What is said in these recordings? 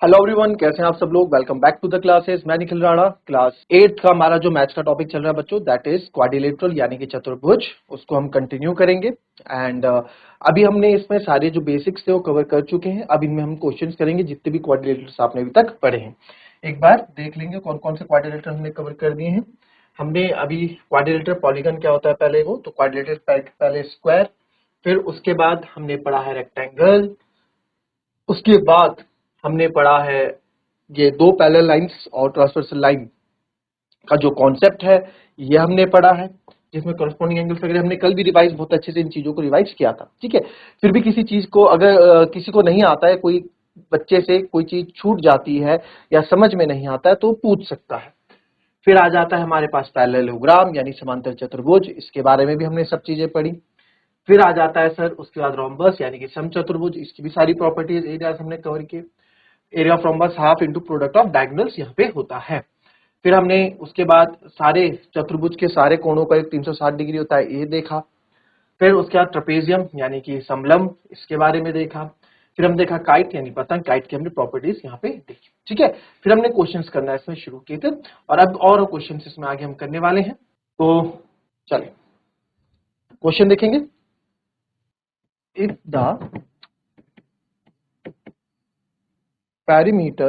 Hello everyone, कैसे हैं आप सब लोग। Welcome back to the classes. मैं निखिल राणा। क्लास 8 का हमारा जो मैथ्स का टॉपिक चल रहा है बच्चों, दैट इज क्वाड्रिलेटरल यानी कि चतुर्भुज। उसको हम कंटिन्यू करेंगे एंड अभी हमने इसमें सारे जो बेसिक्स थे वो कवर कर चुके हैं। अब इनमें हम क्वेश्चंस करेंगे जितने भी क्वाड्रिलेटर्स आपने अभी तक पढ़े हैं। एक बार देख लेंगे कौन कौन से क्वाड्रिलेटर हमने कवर कर दिए हैं। हमने अभी क्वाड्रिलेटर पॉलीगन क्या होता है पहले, वो तो क्वाड्रिलेटर पहले स्क्वायर, फिर उसके बाद हमने पढ़ा है रेक्टेंगल, उसके बाद हमने पढ़ा है ये दो पैरेलल लाइंस और ट्रांसवर्सल लाइन का जो कॉन्सेप्ट है ये हमने पढ़ा है, जिसमें करस्पॉन्डिंग एंगल्स वगैरह हमने कल भी रिवाइज बहुत अच्छे से इन चीजों को रिवाइज किया था। ठीक है, फिर भी किसी चीज को अगर किसी को नहीं आता है, कोई बच्चे से कोई चीज छूट जाती है या समझ में नहीं आता है तो पूछ सकता है। फिर आ जाता है हमारे पास पैरेललोग्राम यानी समांतर चतुर्भुज, इसके बारे में भी हमने सब चीजें पढ़ी। फिर आ जाता है सर उसके बाद रोम्बस यानी कि समचतुर्भुज, इसकी भी सारी प्रॉपर्टीज एरियाज हमने कवर किए। Area of rhombus half into product of diagonals यहाँ पे होता है। फिर हमने उसके बाद सारे चतुर्भुज के सारे कोणों का एक 360 डिग्री होता है ये देखा। फिर उसके बाद ट्रेपेजियम यानी कि समलंब, इसके बारे में देखा। फिर हम देखा काइट यानी पतंग, काइट की हमने प्रॉपर्टीज यहाँ पे देखी। ठीक है, फिर हमने क्वेश्चंस करना इसमें शुरू किए थे और अब और क्वेश्चंस इसमें आगे हम करने वाले हैं। तो चलिए क्वेश्चन देखेंगे। If the perimeter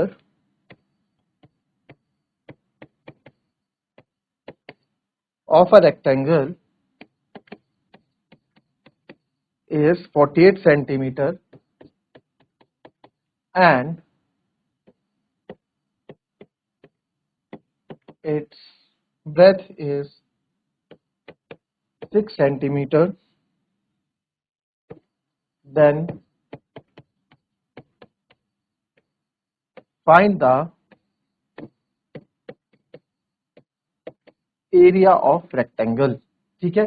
of a rectangle is 48 centimeter and its breadth is 6 centimeter, then find the area of rectangle। ठीक है,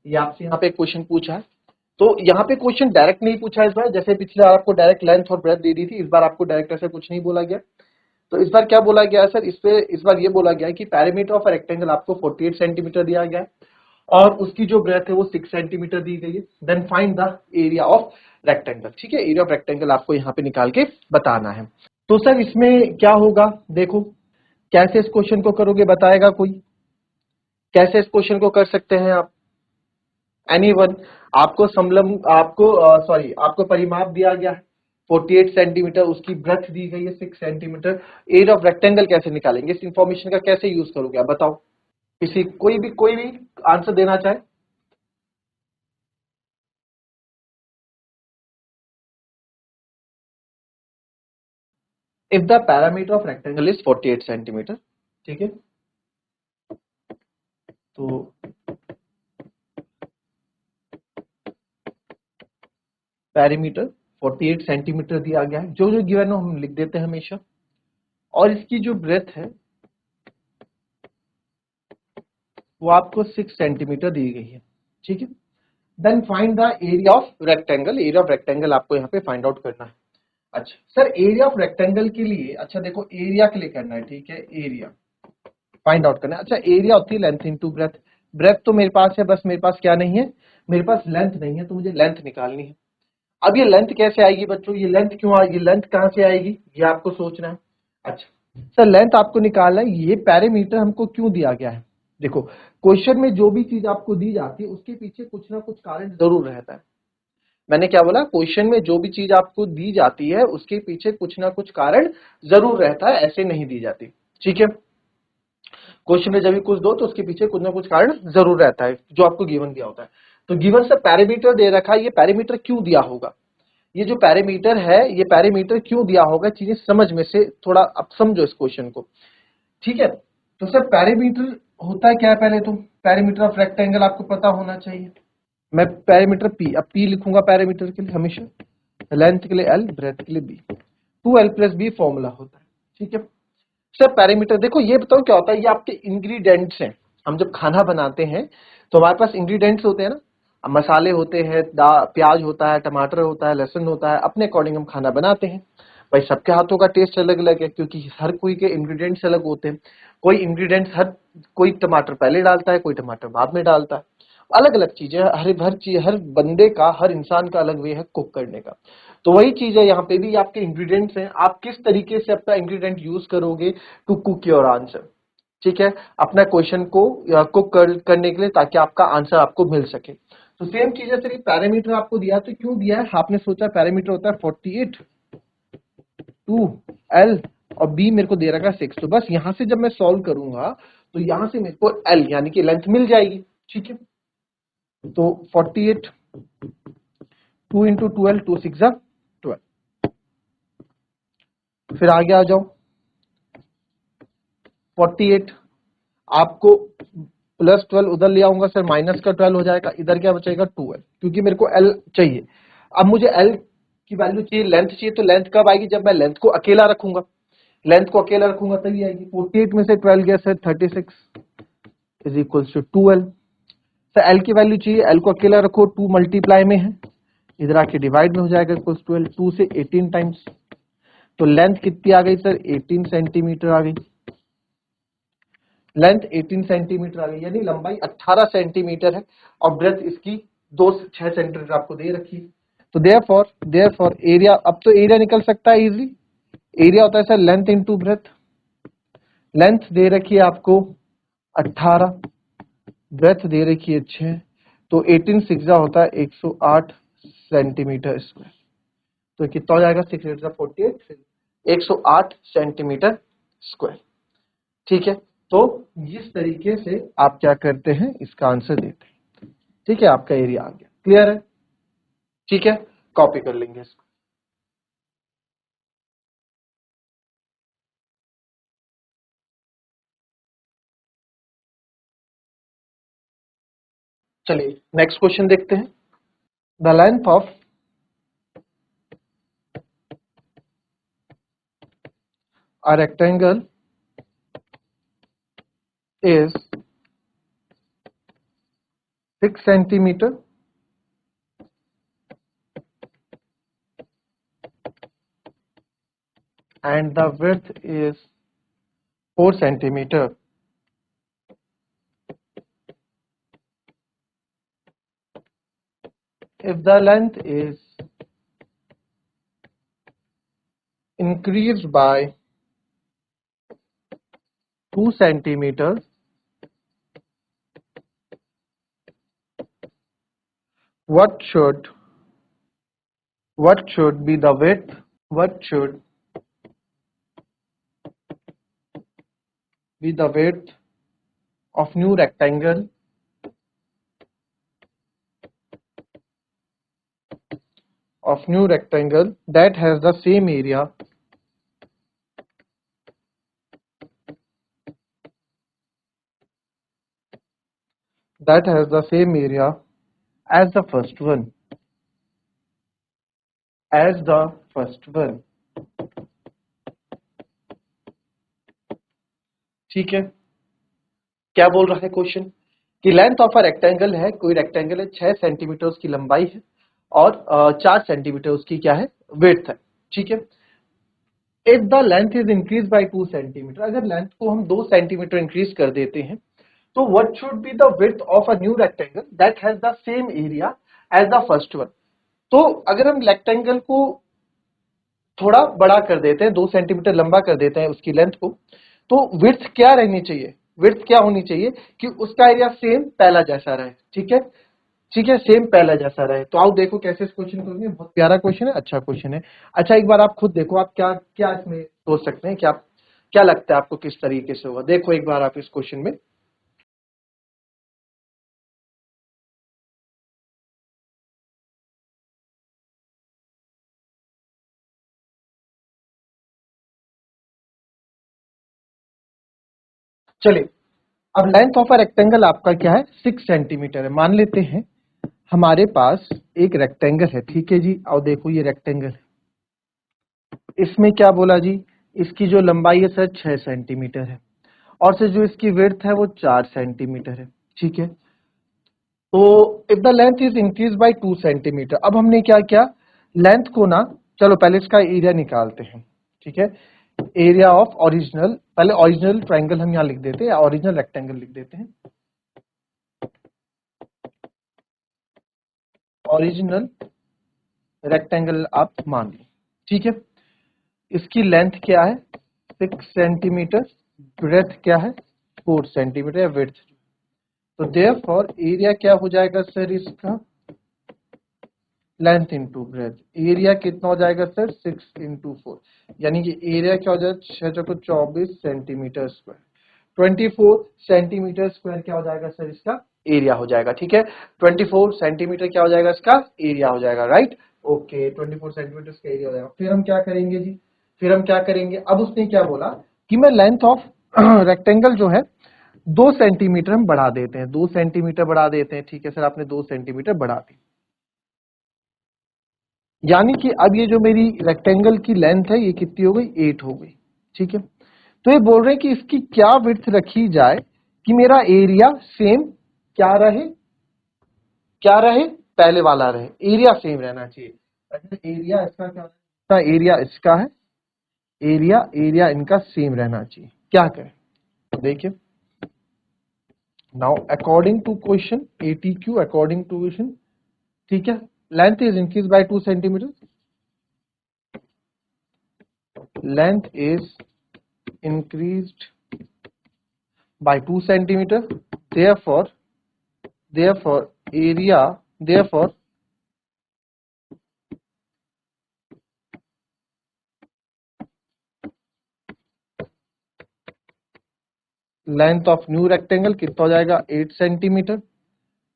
ये आपसे यहाँ पे क्वेश्चन पूछा है। तो यहाँ पे क्वेश्चन डायरेक्ट नहीं पूछा इस बार, जैसे पिछले बार आपको डायरेक्ट लेंथ और ब्रेथ दे दी थी, इस बार आपको डायरेक्ट ऐसा कुछ नहीं बोला गया। तो इस बार क्या बोला गया है सर, इस बार ये बोला गया है कि पैरामीटर ऑफ रेक्टेंगल आपको 48 सेंटीमीटर दिया गया है और उसकी जो ब्रेथ है वो 6 सेंटीमीटर दी गई है। Then find the area of rectangle. ठीक है, एरिया ऑफ रेक्टेंगल आपको यहाँ पे निकाल के बताना है। तो सर इसमें क्या होगा, देखो कैसे इस क्वेश्चन को करोगे, बताएगा कोई? कैसे इस क्वेश्चन को कर सकते हैं आप? एनीवन? आपको समलंब, आपको सॉरी आपको परिमाप दिया गया है 48 सेंटीमीटर, उसकी ब्रेथ दी गई है 6 सेंटीमीटर। एरिया ऑफ रेक्टेंगल कैसे निकालेंगे, इस इंफॉर्मेशन का कैसे यूज करोगे आप बताओ? किसी कोई भी आंसर देना चाहे। If the parameter of rectangle is 48 centimetre, ठीक है, तो पैरामीटर 48 सेंटीमीटर दिया गया है, जो जो गिवन है हम लिख देते हैं हमेशा, और इसकी जो ब्रेथ है वो आपको 6 सेंटीमीटर दी गई है। ठीक है, then find the area of rectangle. Area of rectangle आपको यहाँ पे फाइंड आउट करना है। अच्छा सर, एरिया ऑफ रेक्टेंगल के लिए, अच्छा देखो एरिया के लिए करना है, ठीक है, एरिया फाइंड आउट करना है। अच्छा एरिया होती है लेंथ इनटू ब्रेथ। ब्रेथ तो मेरे पास है, बस मेरे पास क्या नहीं है, मेरे पास लेंथ नहीं है, तो मुझे लेंथ निकालनी है। अब ये लेंथ कैसे आएगी बच्चों, ये लेंथ क्यों आएगी, लेंथ कहां से आएगी ये आपको सोचना है। अच्छा सर, लेंथ आपको निकालना है, ये पैरामीटर हमको क्यों दिया गया है? देखो क्वेश्चन में जो भी चीज आपको दी जाती है उसके पीछे कुछ ना कुछ कारण जरूर रहता है। मैंने क्या बोला, क्वेश्चन में जो भी चीज आपको दी जाती है उसके पीछे कुछ ना कुछ कारण जरूर रहता है, ऐसे नहीं दी जाती। ठीक है, क्वेश्चन में जब भी कुछ दो तो उसके पीछे कुछ ना कुछ कारण जरूर रहता है जो आपको गिवन दिया होता है। तो गिवन से पैरामीटर दे रखा है, ये पैरामीटर क्यों दिया होगा, ये जो पैरामीटर है ये पैरामीटर क्यों दिया होगा, चीजें समझ में से थोड़ा अब समझो इस क्वेश्चन को। ठीक है, तो सर पैरामीटर होता है क्या है, पहले तो पैरामीटर ऑफ रेक्टेंगल आपको पता होना चाहिए। मैं पैरामीटर पी, अब पी लिखूंगा पैरामीटर के लिए हमेशा, लेंथ के लिए एल, ब्रेथ के लिए B, 2l plus B formula होता है। ठीक है सर, पैरामीटर देखो ये बताओ क्या होता है, ये आपके इंग्रेडिएंट्स हैं। हम जब खाना बनाते हैं तो हमारे पास इंग्रेडिएंट्स होते हैं ना, मसाले होते हैं, प्याज होता है, टमाटर होता है, लहसुन होता है, अपने अकॉर्डिंग हम खाना बनाते हैं। भाई सबके हाथों का टेस्ट अलग अलग है क्योंकि हर कोई के इंग्रेडिएंट्स अलग होते हैं। कोई इंग्रेडिएंट्स हर कोई टमाटर पहले डालता है, कोई टमाटर बाद में डालता है, अलग अलग चीजें, हर बंदे का, हर इंसान का अलग वे है कुक करने का। तो वही चीज है यहाँ पे भी, आपके इंग्रेडिएंट्स हैं, आप किस तरीके से अपना इंग्रेडिएंट यूज करोगे टू कुक योर आंसर। ठीक है, अपना क्वेश्चन को कुक करने के लिए, ताकि आपका आंसर आपको मिल सके। तो सेम चीज है सर, पैरामीटर आपको दिया है, तो क्यों दिया है, आपने सोचा पैरामीटर होता है 48 2 L और B मेरे को दे रखा है 6। तो बस यहां से जब मैं सॉल्व करूंगा तो यहां से मेरे को L यानी कि लेंथ मिल जाएगी। ठीक है, तो 48 2 इंटू 12 2 6 12। फिर आगे आ जाओ, 48 आपको प्लस 12 उधर ले आऊंगा सर, माइनस का 12 हो जाएगा, इधर क्या बचेगा 12, क्योंकि मेरे को L चाहिए। अब मुझे L की वैल्यू चाहिए, लेंथ चाहिए, तो लेंथ कब आएगी, जब मैं लेंथ को अकेला रखूंगा, लेंथ को अकेला रखूंगा तभी आएगी। 48 में से 12 गया sir 36 is equals to 12। Sir L की वैल्यू चाहिए, एल को अकेला रखो, 2 मल्टीप्लाई में है, इधर आके डिवाइड में हो जाएगा, इक्वल्स 12, 2 से 18 टाइम्स। तो लेंथ कितनी आ गई सर, 18 सेंटीमीटर आ गई, लेंथ 18 सेंटीमीटर आ गई, यानी लंबाई 18 सेंटीमीटर है, और ब्रेथ इसकी 2 से 6 सेंटीमीटर आपको दे रखी है। तो देयरफॉर एरिया, अब तो एरिया निकल सकता है इजीली। एरिया होता है sir length into breadth, length दे रखी है आपको 18, ब्रेथ दे रखी है 6, तो 18 सिक्सा होता है 108 सेंटीमीटर स्क्वायर। तो कितना हो जाएगा, 6 48 108 सेंटीमीटर स्क्वायर। ठीक है, तो इस तरीके से आप क्या करते हैं, इसका आंसर देते हैं। ठीक है, आपका एरिया आ गया, क्लियर है। ठीक है, कॉपी कर लेंगे इसको। चलिए नेक्स्ट क्वेश्चन देखते हैं। The length of a rectangle is 6 centimeter and the width is 4 centimeter. If the length is increased by 2 centimeters, what should be the width? What should be the width of new rectangle that has the same area as the first one? ठीक है, क्या बोल रहा है question, कि length of a rectangle है, कोई rectangle है, 6 सेंटीमीटर उसकी लंबाई है, और 4 सेंटीमीटर उसकी क्या है, विड्थ है। ठीक है, if the length is increase by 2 centimetre, अगर लेंथ को हम 2 सेंटीमीटर इंक्रीज कर देते हैं, तो what should be the width of a new rectangle that has the same area as the first one. तो अगर हम रेक्टेंगल को थोड़ा बड़ा कर देते हैं, 2 सेंटीमीटर लंबा कर देते हैं उसकी लेंथ को, तो विड्थ क्या रहनी चाहिए, विड्थ क्या होनी चाहिए, कि उसका एरिया सेम पहला जैसा रहे। ठीक है, ठीक है, सेम पहला जैसा रहे। तो आओ देखो कैसे इस क्वेश्चन करेंगे, बहुत प्यारा क्वेश्चन है, अच्छा क्वेश्चन है। अच्छा एक बार आप खुद देखो, आप क्या क्या इसमें सोच सकते हैं, क्या लगता है आपको किस तरीके से होगा, देखो एक बार आप इस क्वेश्चन में। चलिए, अब लेंथ ऑफ अ रेक्टेंगल आपका क्या है, 6 सेंटीमीटर है, मान लेते हैं हमारे पास एक रेक्टेंगल है। ठीक है जी, और देखो ये रेक्टेंगल है, इसमें क्या बोला जी, इसकी जो लंबाई है सर 6 सेंटीमीटर है, और से जो इसकी विड्थ है वो 4 सेंटीमीटर है। ठीक है, तो if the length is increase by 2 centimetre, अब हमने क्या किया, लेंथ को ना, चलो पहले इसका एरिया निकालते हैं। ठीक है, एरिया ऑफ ओरिजिनल, पहले ओरिजिनल ट्राइंगल हम यहाँ लिख देते हैं, या ओरिजिनल रेक्टेंगल लिख देते हैं। ओरिजिनल रेक्टेंगल आप मान ली, ठीक है। इसकी लेंथ क्या है 6 सेंटीमीटर, ब्रेथ क्या है 4 सेंटीमीटर या विड्थ। तो देयरफॉर एरिया क्या हो जाएगा सर इसका, लेंथ इंटू ब्रेथ, एरिया कितना हो जाएगा सर 6 इंटू 4, यानी कि एरिया क्या हो जाएगा 6 चौको 24 सेंटीमीटर स्क्वायर, 24 सेंटीमीटर स्क्वायर क्या हो जाएगा सर इसका एरिया हो जाएगा, ठीक है। 24 सेंटीमीटर क्या हो जाएगा इसका एरिया हो जाएगा, राइट। ओके 24 सेंटीमीटर का एरिया हो जाएगा। फिर हम क्या करेंगे जी, फिर हम क्या करेंगे, अब उसने क्या बोला कि मैं लेंथ ऑफ रेक्टेंगल जो है 2 सेंटीमीटर हम बढ़ा देते हैं, 2 सेंटीमीटर बढ़ा देते हैं, ठीक है सर आपने 2 सेंटीमीटर बढ़ा दी, यानी कि अब ये जो मेरी रेक्टेंगल की लेंथ है ये कितनी हो गई 8 हो गई, ठीक है। तो ये बोल रहे हैं कि इसकी क्या विड्थ रखी जाए कि मेरा एरिया सेम क्या रहे, क्या रहे पहले वाला रहे, एरिया सेम रहना चाहिए। एरिया इसका क्या होता है, एरिया इसका है, एरिया एरिया इनका सेम रहना चाहिए, क्या करें देखिए। Now according to question ATQ, according to question, ठीक है, length is increase by 2 centimetre, length is increased by 2 centimeter, therefore area, therefore length of new rectangle कितना हो जाएगा 8 centimetre,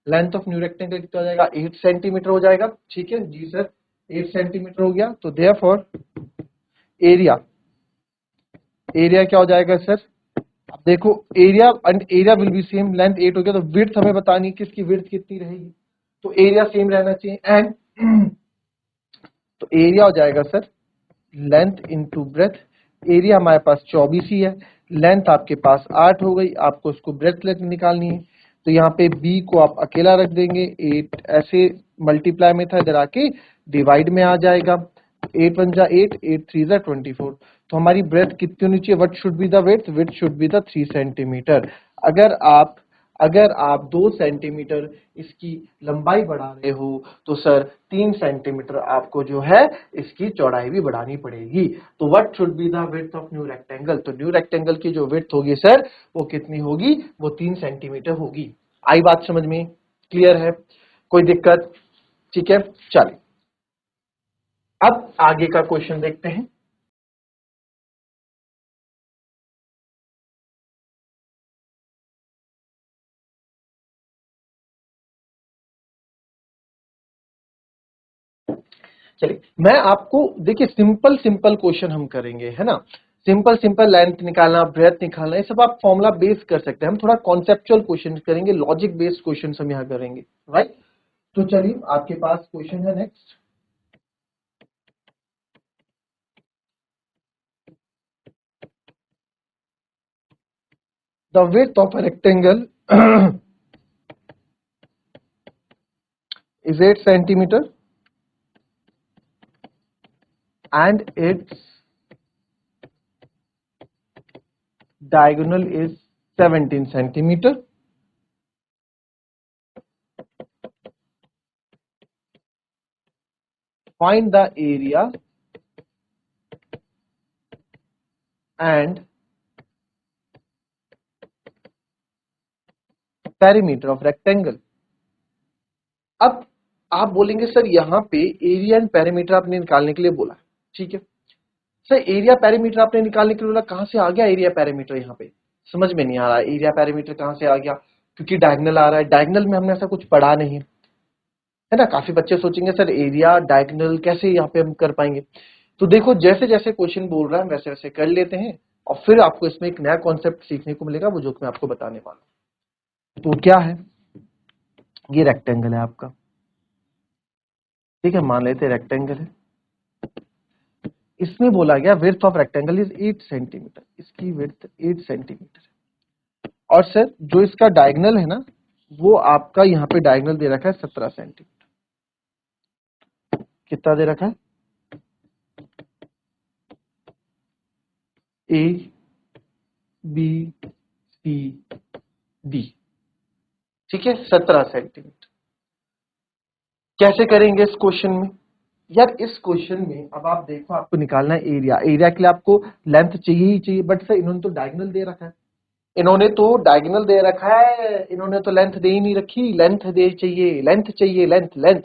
length of new rectangle कितना हो जाएगा 8 सेंटीमीटर हो जाएगा, ठीक है जी सर 8 सेंटीमीटर हो गया। तो therefore एरिया, एरिया क्या हो जाएगा सर, अब देखो area and area will be same, length 8 हो गया, तो विड्थ हमें बतानी कि इसकी विड्थ कितनी रहेगी, तो एरिया सेम रहना चाहिए एंड तो एरिया हो जाएगा sir length into breath, area हमारे पास 24 ही है, लेंथ आपके पास 8 हो गई, आपको उसको ब्रेथ लेंथ निकालनी है, तो यहाँ पे b को आप अकेला रख देंगे, 8 ऐसे मल्टीप्लाई में था, इधर आके डिवाइड में आ जाएगा, 8 1 जा 8, 8 3 जा 24, तो हमारी ब्रेथ कितनी होनी चाहिए, what should be the width, width should be the 3 centimetre. अगर आप 2 सेंटीमीटर इसकी लंबाई बढ़ा रहे हो तो सर 3 सेंटीमीटर आपको जो है इसकी चौड़ाई भी बढ़ानी पड़ेगी। तो what should be the width of new rectangle, तो न्यू रेक्टेंगल की जो विड्थ होगी सर वो कितनी होगी, वो 3 सेंटीमीटर होगी। आई बात समझ में, क्लियर है, कोई दिक्कत, ठीक है। चलिए अब आगे का क्वेश्चन देखते हैं। चलिए मैं आपको देखिए सिंपल सिंपल क्वेश्चन हम करेंगे, है ना, सिंपल सिंपल लेंथ निकालना ब्रेथ निकालना ये सब आप फॉर्मूला बेस कर सकते हैं, हम थोड़ा कॉन्सेप्चुअल क्वेश्चन करेंगे, लॉजिक बेस्ड क्वेश्चन हम यहाँ करेंगे, राइट। तो चलिए आपके पास क्वेश्चन है next, the width of a rectangle is 8 centimeter and its diagonal is 17 centimeter. Find the area and perimeter of rectangle. अब आप बोलेंगे सर यहाँ पे एरिया एंड पेरीमीटर आपने निकालने के लिए बोला, ठीक है सर, एरिया पेरीमीटर आपने निकालने के लिए बोला, कहां से आ गया एरिया पेरीमीटर, यहाँ पे समझ में नहीं आ रहा एरिया पेरीमीटर कहां से आ गया, क्योंकि डायगोनल आ रहा है, डायगोनल में हमने ऐसा कुछ पढ़ा नहीं है ना। काफी बच्चे सोचेंगे सर एरिया डायगोनल कैसे यहाँ पे हम कर पाएंगे, तो देखो जैसे जैसे क्वेश्चन बोल रहा है वैसे वैसे कर लेते हैं और फिर आपको इसमें एक नया कॉन्सेप्ट सीखने को मिलेगा, वो जो मैं आपको बताने वाला हूं। तो क्या है, ये रेक्टेंगल है आपका, ठीक है, मान लेते हैं रेक्टेंगल है, इसमें बोला गया width of rectangle is 8 centimetre, इसकी विड्थ 8 सेंटीमीटर है, और सर जो इसका डायगोनल है ना वो आपका यहाँ पे डायगोनल दे रखा है 17 सेंटीमीटर, कितना दे रखा है ए बी सी डी, ठीक है 17 सेंटीमीटर। कैसे करेंगे इस क्वेश्चन में? यार इस क्वेश्चन में अब आप देखो, आपको निकालना है एरिया। एरिया के लिए आपको लेंथ चाहिए ही चाहिए, बट सर इन्होंने तो डायगोनल दे रखा है, इन्होंने तो डायगोनल दे रखा है, इन्होंने तो लेंथ दे ही नहीं रखी। लेंथ दे चाहिए, लेंथ चाहिए, लेंथ लेंथ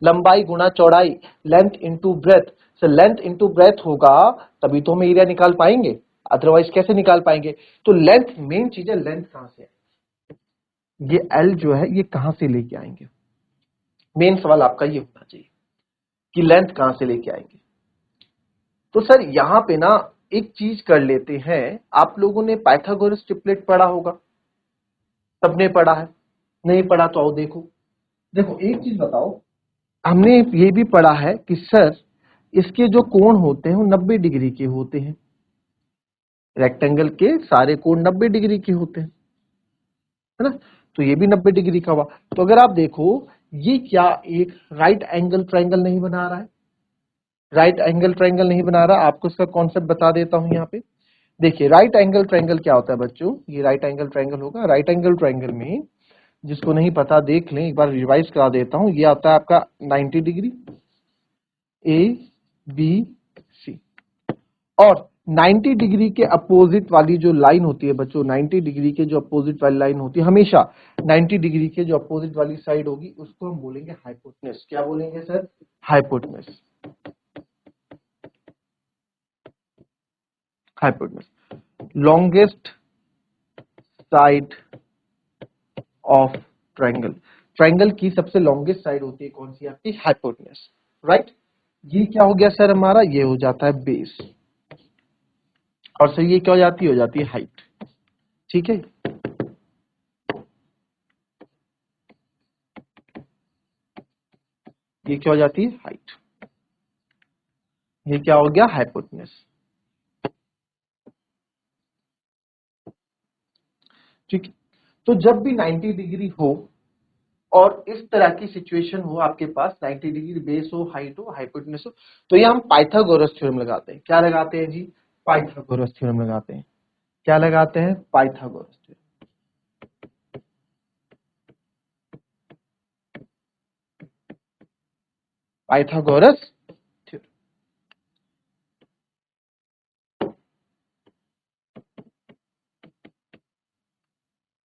लंबाई गुना चौड़ाई, length into breath. Sir length into breath होगा तभी तो हम एरिया निकाल पाएंगे, अदरवाइज कैसे निकाल पाएंगे? तो लेंथ मेन चीज है, लेंथ कहां से, ये एल जो है ये कहां से लेके आएंगे? मेन सवाल आपका ये होना चाहिए कि लेंथ कहां से लेके आएंगे। तो सर यहां पे ना एक चीज कर लेते हैं, आप लोगों ने पाइथागोरस ट्रिपलेट पढ़ा होगा, सबने पढ़ा है, नहीं पढ़ा तो आओ देखो। देखो एक चीज बताओ, हमने ये भी पढ़ा है कि सर इसके जो कोण होते हैं वो 90 डिग्री के होते हैं, रेक्टेंगल के सारे कोण 90 डिग्री के होते हैं, है ना? तो ये भी 90 डिग्री का हुआ। तो अगर आप देखो, ये क्या एक राइट एंगल ट्रायंगल नहीं बना रहा है? राइट एंगल ट्रायंगल नहीं बना रहा, आपको इसका कॉन्सेप्ट बता देता हूं यहाँ पे। देखिए राइट एंगल ट्रायंगल क्या होता है बच्चों, ये राइट एंगल ट्रायंगल होगा। राइट एंगल ट्रायंगल में, जिसको नहीं पता देख लें, एक बार रिवाइज करा देता हूं। ये आता है आपका 90 डिग्री, ए बी सी, और 90 डिग्री के अपोजिट वाली जो लाइन होती है बच्चों, 90 डिग्री के जो अपोजिट वाली लाइन होती है, हमेशा 90 डिग्री के जो अपोजिट वाली साइड होगी उसको हम बोलेंगे हाइपोटेनस। क्या बोलेंगे sir? Hypotenuse. Hypotenuse longest side of triangle. Triangle की सबसे लॉन्गेस्ट साइड होती है कौन सी? आपकी हाइपोटेनस, राइट। ये क्या हो गया सर हमारा? ये हो जाता है बेस, और सर ये क्या हो जाती है? हो जाती है हाइट, ठीक है। ये क्या हो जाती है? हाइट। ये क्या हो गया? हाइपोटेनस, ठीक है। तो जब भी 90 डिग्री हो और इस तरह की सिचुएशन हो, आपके पास 90 डिग्री बेस हो, हाइट हो, हाइपोटेनस हो, तो ये हम पाइथागोरस थ्योरम लगाते हैं। क्या लगाते हैं जी? पाइथागोरस थ्योरम लगाते हैं। क्या लगाते हैं? Pythagoras theorem. पाइथागोरस थ्योरम,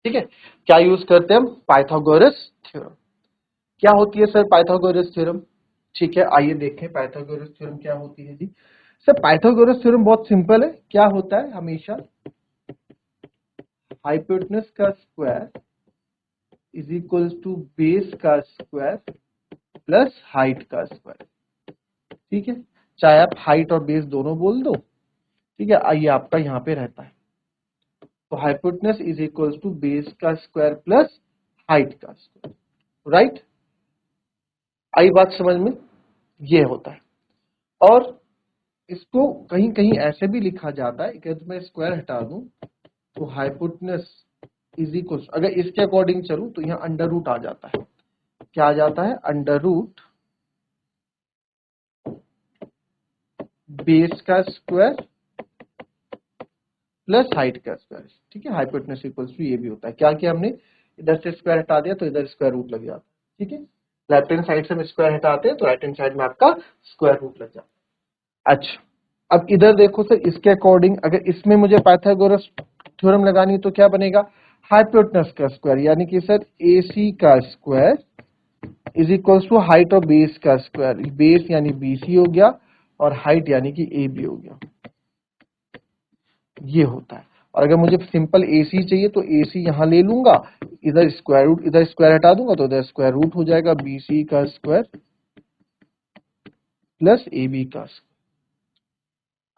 ठीक है। क्या यूज करते हैं हम? Pythagoras theorem. क्या होती है सर पाइथागोरस थ्योरम? ठीक है, आइए देखें पाइथागोरस थ्योरम क्या होती है जी। सर पाइथागोरस थ्योरम बहुत सिंपल है। क्या होता है? हमेशा हाइपोटेनस का square is equal to base का स्क्वायर प्लस हाइट का स्क्वायर, ठीक है। चाहे आप हाइट और बेस दोनों बोल दो, ठीक है। आइए आपका यहाँ पे रहता है, तो hypotenuse is equal to base का स्क्वायर प्लस हाइट का स्क्वायर, राइट। आई बात समझ में? ये होता है। और इसको कहीं कहीं ऐसे भी लिखा जाता है कि अगर मैं स्क्वायर हटा दूं तो हाइपोटेनस इज इक्वल, अगर इसके अकॉर्डिंग चलूं तो यहाँ अंडर रूट आ जाता है। क्या आ जाता है? अंडर रूट बेस का स्क्वायर प्लस हाइट का स्क्वायर, ठीक है। हाइपोटेनस इक्वल्स टू ये भी होता है। क्या किया हमने? इधर से स्क्वायर हटा दिया तो इधर स्क्वायर रूट लग जाता है, ठीक है। लेफ्ट हैंड साइड से हम स्क्वायर हटाते हैं तो राइट हैंड साइड में आपका स्क्वायर रूट लग जाता है। अच्छा, अब इधर देखो सर, इसके अकॉर्डिंग अगर इसमें मुझे पाइथागोरस थ्योरम लगानी है तो क्या बनेगा? हाइपोटेनस का स्क्वायर, यानी कि सर AC का square is equals to height और बेस का स्क्वायर। बेस यानी BC हो गया और हाइट यानी कि AB हो गया, ये होता है। और अगर मुझे सिंपल AC चाहिए तो AC यहां ले लूंगा, इधर स्क्वायर रूट, इधर स्क्वायर हटा दूंगा तो इधर स्क्वायर रूट हो जाएगा, BC का स्क्वायर प्लस AB का स्क्वायर।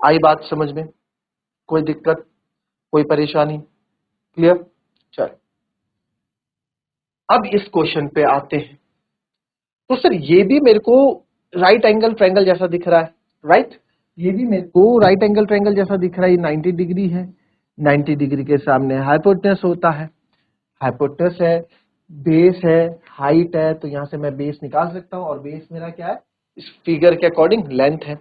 आई बात समझ में? कोई दिक्कत, कोई परेशानी? क्लियर? चल अब इस क्वेश्चन पे आते हैं। तो सर ये भी मेरे को राइट एंगल ट्रायंगल जैसा दिख रहा है, राइट। ये भी मेरे को राइट एंगल ट्रायंगल जैसा दिख रहा है। ये 90 डिग्री है, 90 डिग्री के सामने हाइपोटेनस होता है, हाइपोटेनस है, बेस है, हाइट है, तो यहां से मैं बेस निकाल सकता हूं, और बेस मेरा क्या है? इस फिगर के अकॉर्डिंग लेंथ है,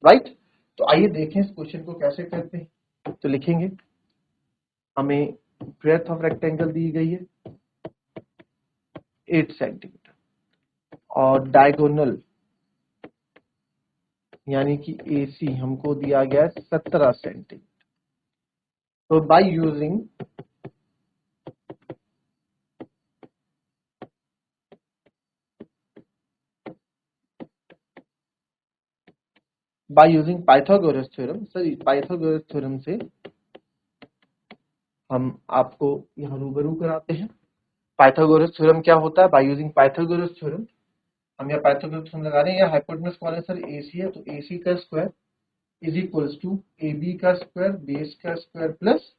राइट। तो आइए देखें इस क्वेश्चन को कैसे करते हैं। तो लिखेंगे, हमें ब्रेथ ऑफ रेक्टेंगल दी गई है 8 सेंटीमीटर, और डायगोनल यानी कि AC हमको दिया गया है 17 सेंटीमीटर। तो bye using Pythagoras theorem, sir Pythagoras theorem से हम आपको यहाँ रूबरू कराते हैं। पाइथागोरस थ्योरम क्या होता है? बाय यूजिंग पाइथागोरस थ्योरम, हम यहाँ पाइथागोरस थ्योरम लगा रहे हैं। यहाँ हाइपोटेनस कौन है सर? AC है, तो AC का square is equals to AB का स्क्वायर, बेस का स्क्वायर प्लस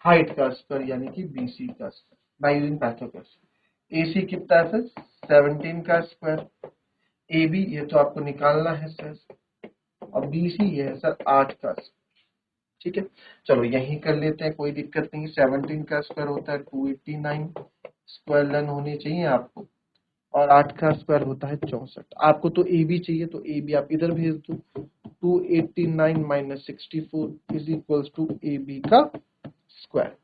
हाइट का स्क्वायर यानी कि BC का square by using Pythagoras. AC कितना है सर? 17 का स्क्वायर, AB ये तो आपको निकालना है सर, और BC ये है सर 8 का स्क्वायर। ठीक है, चलो यही कर लेते हैं, कोई दिक्कत नहीं। 17 का स्क्वायर होता है 289 स्क्वायर लेन होनी चाहिए आपको, और 8 का स्क्वायर होता है 64। आपको तो AB चाहिए, तो AB आप इधर भेज दो। 289 minus 64 is equals to AB का स्क्वायर।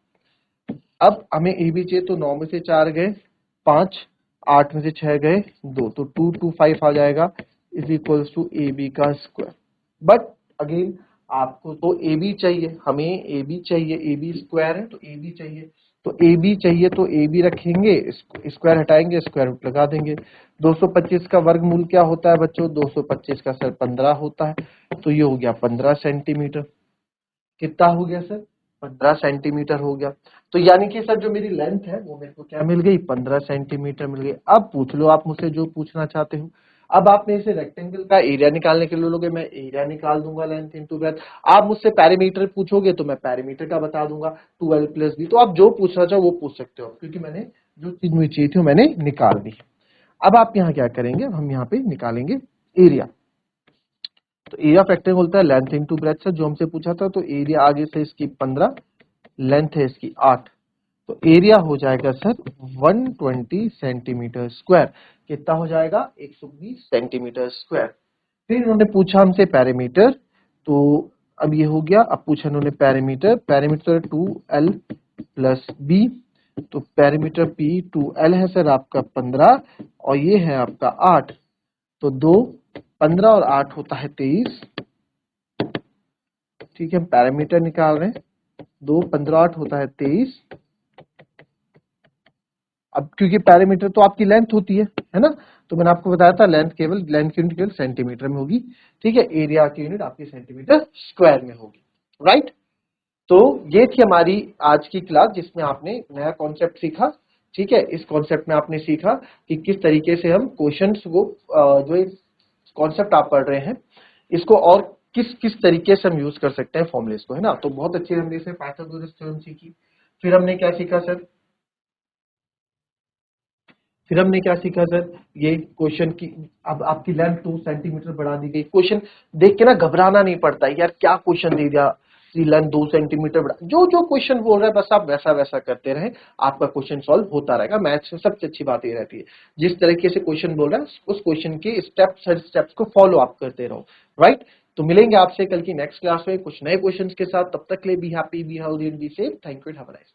अब हमें AB चाहिए, तो 9 में से 4 गए 5, 8 में से 6 गए 2, तो 225 आ जाएगा इज इक्वल्स टू AB का स्क्वायर। बट अगेन आपको तो AB चाहिए, हमें AB चाहिए, AB स्क्वायर है तो AB चाहिए, तो AB चाहिए तो AB रखेंगे, स्क्वायर हटाएंगे, स्क्वायर रूट लगा देंगे। 225 का वर्गमूल क्या होता है बच्चों? 225 का सर 15 होता है, तो ये हो गया 15 सेंटीमीटर। कितना हो गया सर? 15 सेंटीमीटर हो गया। तो यानी कि सर जो मेरी लेंथ है वो मेरे को क्या मिल गई? 15 सेंटीमीटर मिल गई। अब पूछ लो आप मुझसे जो पूछना चाहते हो। अब आप मेरे से रेक्टेंगल का एरिया निकालने के लिए लोगे, मैं एरिया निकाल दूंगा लेंथ इंटू ब्रेथ। आप मुझसे पैरामीटर पूछोगे तो मैं पैरामीटर का बता दूंगा 12 प्लस बी। तो आप जो पूछना चाहो वो पूछ सकते हो, क्योंकि मैंने जो चीज मुझे चाहिए थी मैंने निकाल दी। अब आप यहाँ क्या करेंगे? हम यहाँ पे निकालेंगे एरिया। तो एरिया फैक्टर बोलता है लेंथ इंटू ब्रेथ से, जो हमसे पूछा था। तो एरिया आगे से इसकी 15, लेंथ है इसकी 8, तो एरिया हो जाएगा सर 120 सेंटीमीटर स्क्वायर। कितना हो जाएगा? 120 सेंटीमीटर स्क्वायर। फिर उन्होंने पूछा हमसे पैरामीटर, तो अब ये हो गया। अब पूछा उन्होंने parameter, parameter 2L plus B, तो पैरामीटर P 2L है सर आपका 15, और ये है आपका 8, तो 2 15 और 8 होता है 23। ठीक है, हम पैरामीटर निकाल रहे हैं, 2 15 8 होता है 23। अब क्योंकि पैरामीटर तो आपकी लेंथ होती है ना, तो मैंने आपको बताया था लेंथ की यूनिट केवल सेंटीमीटर में होगी। ठीक है, एरिया की यूनिट आपकी सेंटीमीटर स्क्वायर में होगी। राइट, तो ये थी हमारी आज की क्लास, जिसमें आपने नया कॉन्सेप्ट सीखा। ठीक है, इस कॉन्सेप्ट में आपने सीखा कि किस तरीके से हम क्वेश्चंस को जो कॉन्सेप्ट आप पढ़ रहे हैं इसको और किस किस तरीके से हम यूज कर सकते हैं फॉर्मूलेस को, है ना। तो बहुत अच्छी हमने इसमें पाइथागोरस थ्योरम सीखी। फिर हमने क्या सीखा सर? फिर हमने क्या सीखा सर? ये क्वेश्चन की अब आपकी लेंथ 2 सेंटीमीटर बढ़ा दी गई। क्वेश्चन देख के ना घबराना नहीं पड़ता यार, क्या क्वेश्चन दे दिया, लेंथ 2 सेंटीमीटर बढ़ा। जो जो क्वेश्चन बोल रहा है बस आप वैसा वैसा करते रहे, आपका क्वेश्चन सॉल्व होता रहेगा। मैथ्स में सबसे अच्छी बात ये रहती है, जिस तरीके से क्वेश्चन बोल रहा है उस क्वेश्चन के स्टेप्स को फॉलो आप करते रहो। राइट, तो मिलेंगे आपसे कल की नेक्स्ट क्लास में कुछ नए क्वेश्चन के साथ। तब तक के लिए be happy, be healthy and be safe. Thank you and have a nice day.